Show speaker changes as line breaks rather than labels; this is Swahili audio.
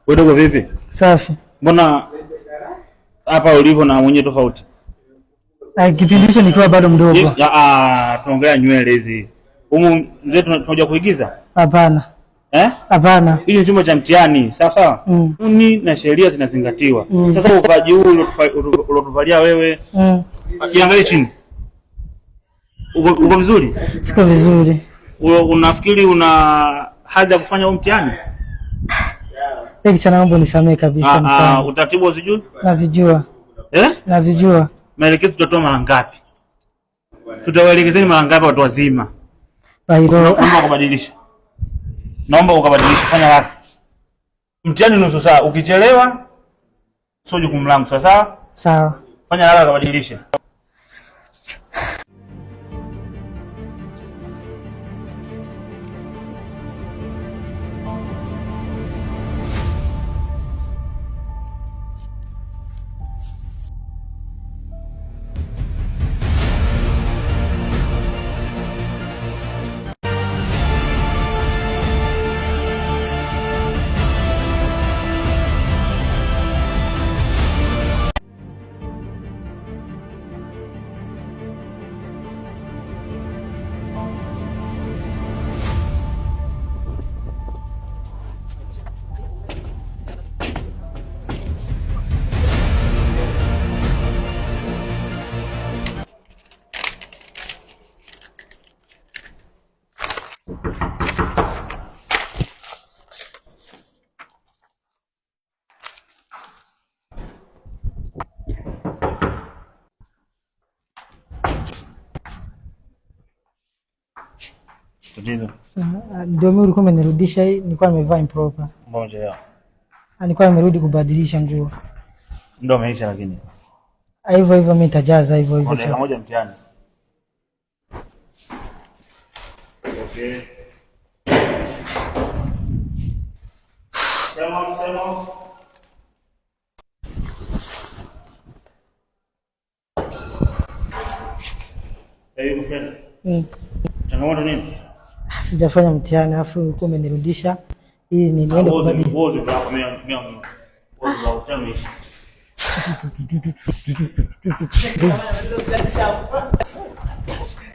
Wewe vipi?
Safi.
Mbona hapa ulivyo na mwenye tofauti?
Kipindi hicho nikiwa bado mdogo.
Tunaongelea nywele hizi. Humu mzee tunakuja kuigiza?
Hapana. Hapana.
Hii ni chumba cha mtihani, sawa sawa? Kanuni na sheria zinazingatiwa. Sasa uvaji huu ulotuvalia wewe, jiangalie chini. Uko vizuri?
Siko vizuri.
Unafikiri una hadhi ya kufanya huu mtihani?
Kijana wangu nisamee kabisa.
Utaratibu uzijui?
Nazijua. Nazijua.
Maelekezo tutatoa mara ngapi? Tutawaelekezeni mara ngapi watu wazima? Naomba ukabadilisha, fanya haraka. Mtihani nusu saa, ukichelewa sio jukumu langu, sawa?
Sawa.
Fanya haraka ukabadilisha.
Ndio mimi ulikuwa umenirudisha hii, nilikuwa nimevaa improper.
Mmoja yao.
Nilikuwa nimerudi kubadilisha nguo.
Ndio umeisha lakini.
Hivyo hivyo mimi nitajaza hivyo hivyo.
Dakika moja mtihani. Okay. Sema. Hey, friend. Changamoto nini?
Sijafanya mtihani afu ulikuwa umenirudisha ili niende kubadilisha.
Wote hapo mimi wote